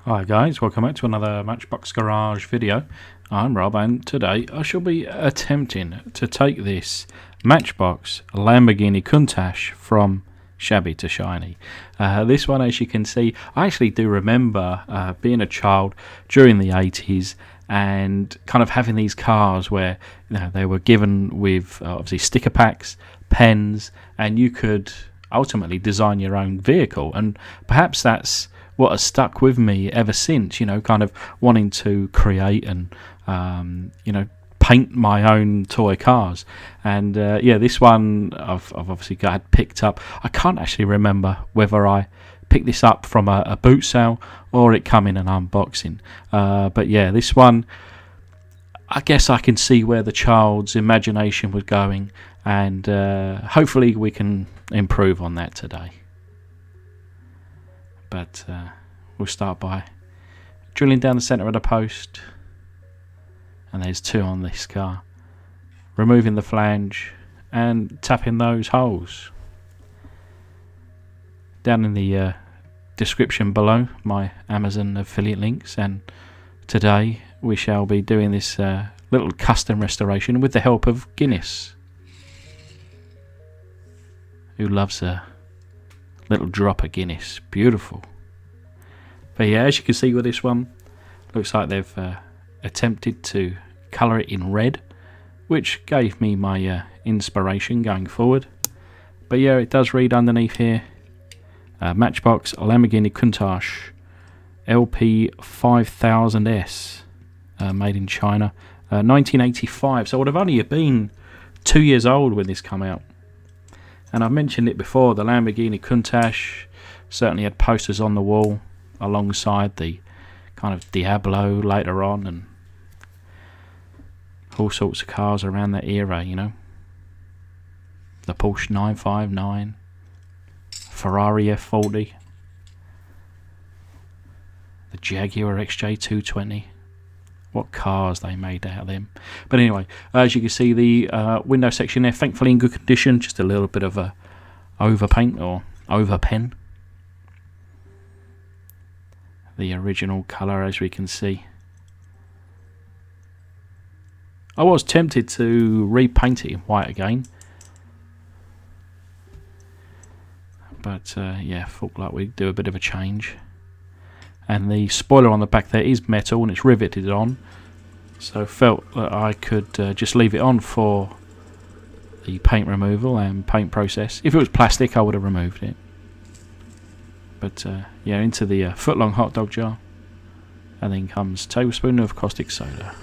Hi guys, welcome back to another Matchbox Garage video. I'm Rob and today I shall be attempting to take this Matchbox Lamborghini Countach from shabby to shiny. This one, as you can see, I actually do remember being a child during the 80s and kind of having these cars where they were given with obviously sticker packs, pens, and you could ultimately design your own vehicle, and perhaps that's what has stuck with me ever since, kind of wanting to create and paint my own toy cars. And this one I've obviously got picked up. I can't actually remember whether I picked this up from a boot sale or it come in an unboxing, but yeah, this one, I guess I can see where the child's imagination was going, and hopefully we can improve on that today. But we'll start by drilling down the centre of the post, and there's two on this car, removing the flange and tapping those holes. Down in the description below, my Amazon affiliate links, and today we shall be doing this little custom restoration with the help of Guinness, who loves a little drop of Guinness. Beautiful. But yeah, as you can see with this one, looks like they've attempted to colour it in red, which gave me my inspiration going forward. But yeah, it does read underneath here, Matchbox Lamborghini Countach LP 5000S, made in China, 1985. So I would have only been 2 years old when this came out. And I've mentioned it before, the Lamborghini Countach certainly had posters on the wall alongside the kind of Diablo later on, and all sorts of cars around that era, The Porsche 959, Ferrari F40, the Jaguar XJ220. What cars they made out of them. But anyway, as you can see, the window section there, thankfully in good condition, just a little bit of a overpaint or overpen. The original colour, as we can see. I was tempted to repaint it in white again, but yeah, thought like we'd do a bit of a change. And the spoiler on the back there is metal and it's riveted on, so felt that I could just leave it on for the paint removal and paint process. If it was plastic, I would have removed it. But yeah, into the foot-long hot dog jar, and then comes a tablespoon of caustic soda.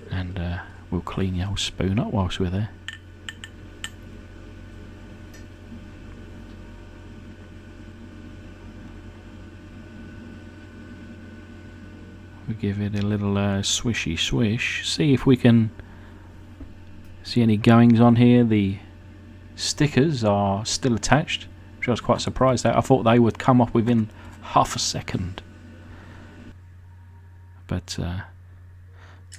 And we'll clean the old spoon up whilst we're there. We give it a little swishy swish. See if we can see any goings on here. The stickers are still attached, which I was quite surprised at. I thought they would come off within half a second. But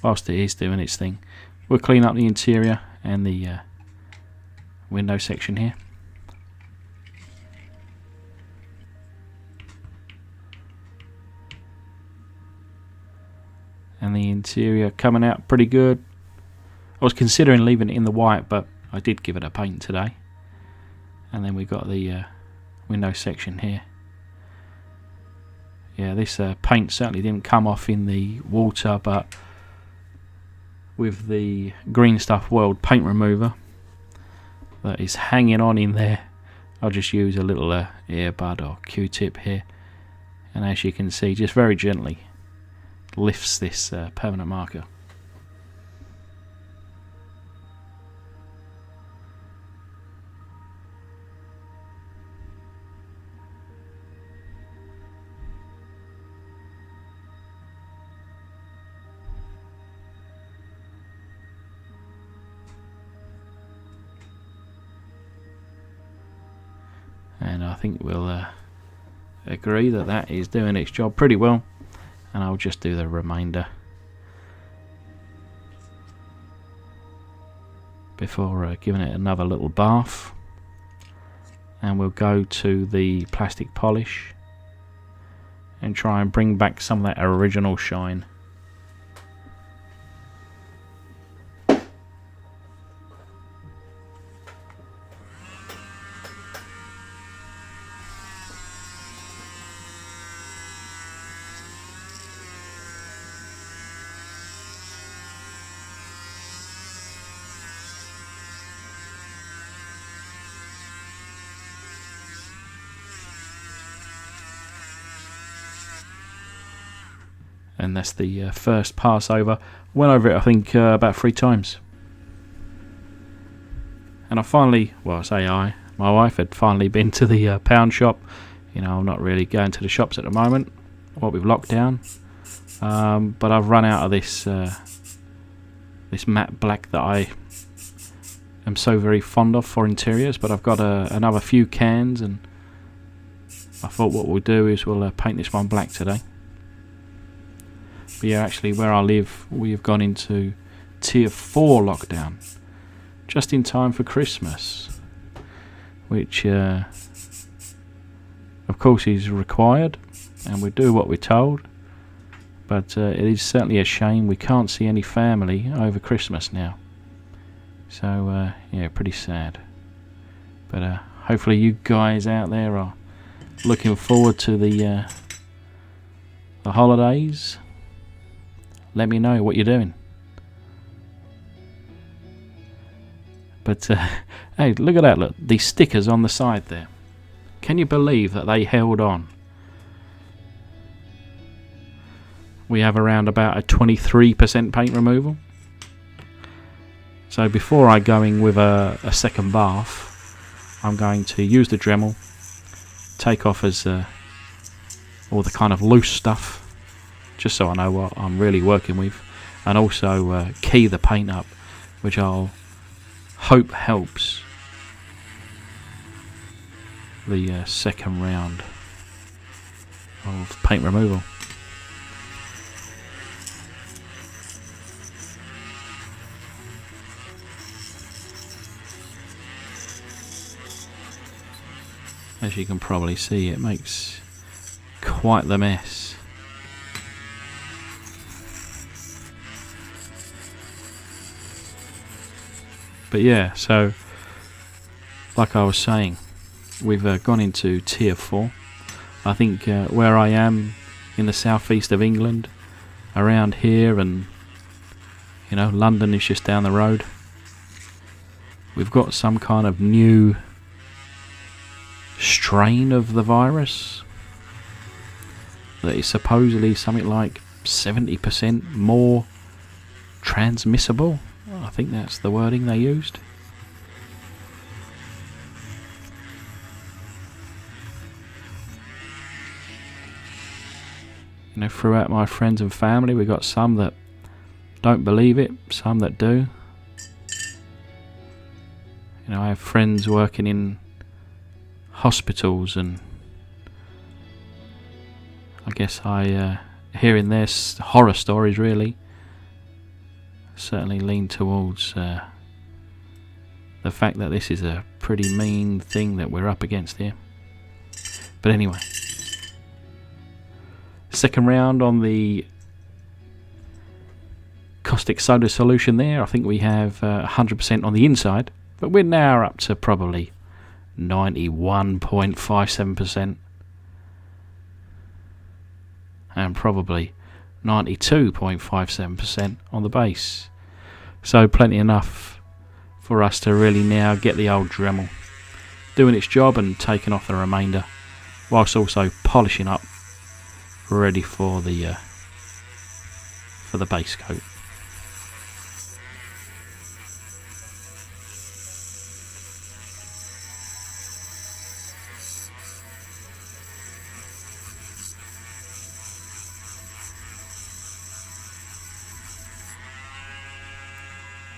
whilst it is doing its thing, we'll clean up the interior and the window section here. And the interior coming out pretty good. I was considering leaving it in the white, but I did give it a paint today. And then we got the window section here. Yeah, this paint certainly didn't come off in the water, but with the Green Stuff World paint remover that is hanging on in there, I'll just use a little earbud or Q-tip here, and as you can see, just very gently lifts this permanent marker. And I think we'll agree that that is doing its job pretty well, and I'll just do the remainder before giving it another little bath. and we'll go to the plastic polish and try and bring back some of that original shine. And that's the first pass over. Went over it, I think, about 3 times. And I finally, well, my wife had finally been to the pound shop. You know, I'm not really going to the shops at the moment, what with lockdown. But I've run out of this matte black that I am so very fond of for interiors. But I've got another few cans, and I thought what we'll do is we'll paint this one black today. But yeah, actually where I live, we've gone into tier 4 lockdown just in time for Christmas, which of course is required, and we do what we're told. But it is certainly a shame we can't see any family over Christmas now. So yeah, pretty sad. But hopefully you guys out there are looking forward to the holidays. Let me know what you're doing. But hey, look at that, look, these stickers on the side there. Can you believe that they held on? We have around about a 23% paint removal. So before I go in with a second bath, I'm going to use the Dremel, take off as all the kind of loose stuff, just so I know what I'm really working with, and also key the paint up, which I'll hope helps the second round of paint removal. As you can probably see, it makes quite the mess. But yeah, so like I was saying, we've gone into tier 4. I think where I am in the southeast of England, around here, and you know, London is just down the road, we've got some kind of new strain of the virus that is supposedly something like 70% more transmissible. I think that's the wording they used. You know, throughout my friends and family, we got some that don't believe it, some that do. You know, I have friends working in hospitals, and I guess hearing their horror stories really certainly lean towards the fact that this is a pretty mean thing that we're up against here. But anyway, second round on the caustic soda solution there. I think we have 100% on the inside, but we're now up to probably 91.57% and probably 92.57% on the base. So plenty enough for us to really now get the old Dremel doing its job and taking off the remainder, whilst also polishing up, ready for the base coat.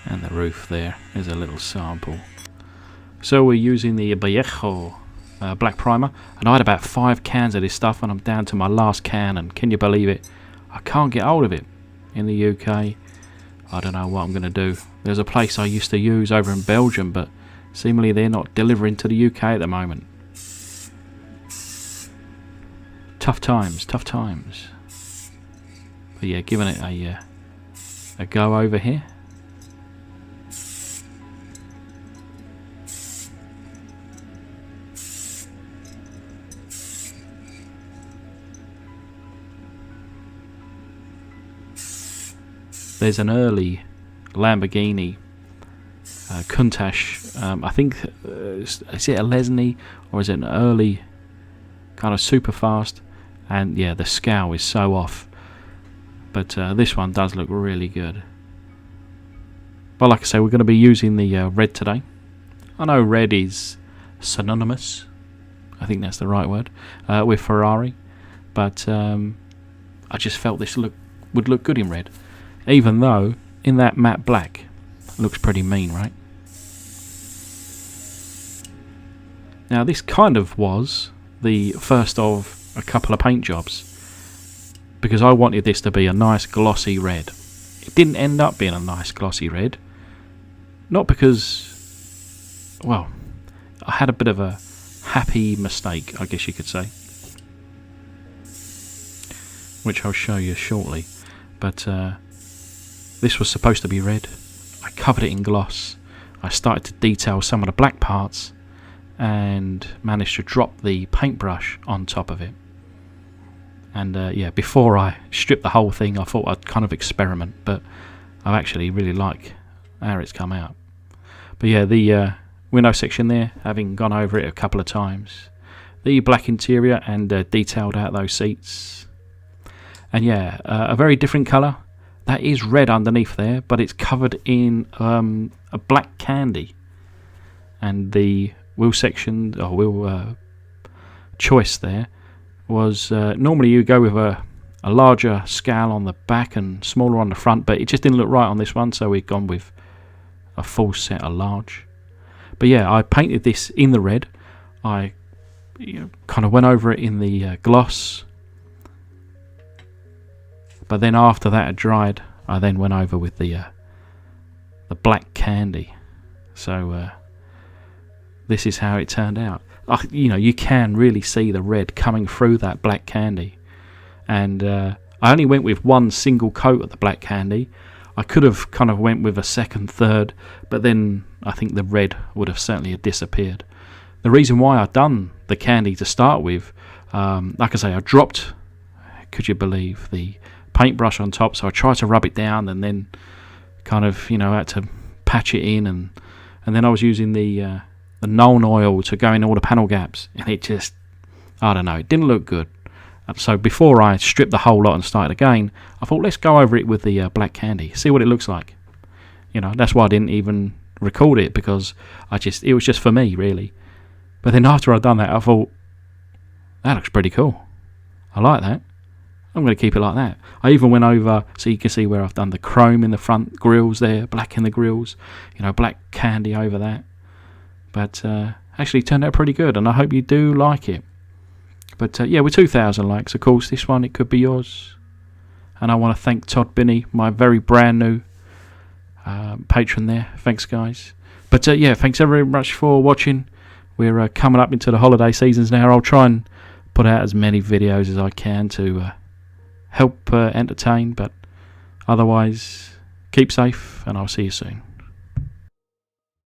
And the roof there is a little sample. So we're using the Vallejo black primer, and I had about 5 cans of this stuff, and I'm down to my last can, and can you believe it, I can't get hold of it in the UK. I don't know what I'm going to do. There's a place I used to use over in Belgium, but seemingly they're not delivering to the UK at the moment. tough times. But yeah, giving it a go over here. There's an early Lamborghini Countach, I think, is it a Lesney or is it an early kind of super fast? And yeah, the scowl is so off, but this one does look really good. But like I say, we're going to be using the red today. I know red is synonymous, I think that's the right word, with Ferrari, but I just felt this would look good in red, even though in that matte black looks pretty mean, right? Now this kind of was the first of a couple of paint jobs, because I wanted this to be a nice glossy red. It didn't end up being a nice glossy red, not because, well, I had a bit of a happy mistake, I guess you could say, which I'll show you shortly. But this was supposed to be red. I covered it in gloss. I started to detail some of the black parts and managed to drop the paintbrush on top of it. And yeah, before I stripped the whole thing, I thought I'd kind of experiment, but I actually really like how it's come out. But yeah, the window section there, having gone over it a couple of times, the black interior and detailed out those seats. And yeah, a very different colour. That is red underneath there, but it's covered in a black candy. And the wheel section, or wheel choice there, was normally you go with a larger scale on the back and smaller on the front, but it just didn't look right on this one, so we've gone with a full set of large. But yeah, I painted this in the red. I kind of went over it in the gloss, but then after that had dried, I then went over with the black candy. So this is how it turned out. You can really see the red coming through that black candy. And I only went with one single coat of the black candy. I could have kind of went with a second, third, but then I think the red would have certainly disappeared. The reason why I'd done the candy to start with, like I say, I dropped, could you believe, the paintbrush on top, so I tried to rub it down and then kind of, had to patch it in, and then I was using the Nuln oil to go in all the panel gaps, and it just, I don't know, it didn't look good. So before I stripped the whole lot and started again, I thought, let's go over it with the black candy, see what it looks like. That's why I didn't even record it, because it was just for me, really. But then after I'd done that, I thought, that looks pretty cool. I like that. I'm going to keep it like that. I even went over, so you can see where I've done the chrome in the front grills there, black in the grills, black candy over that. But actually turned out pretty good, and I hope you do like it. But yeah, with 2,000 likes, of course, this one, it could be yours. And I want to thank Todd Binney, my very brand new patron there. Thanks, guys. But yeah, thanks very much for watching. We're coming up into the holiday seasons now. I'll try and put out as many videos as I can to help entertain. But otherwise, keep safe, and I'll see you soon.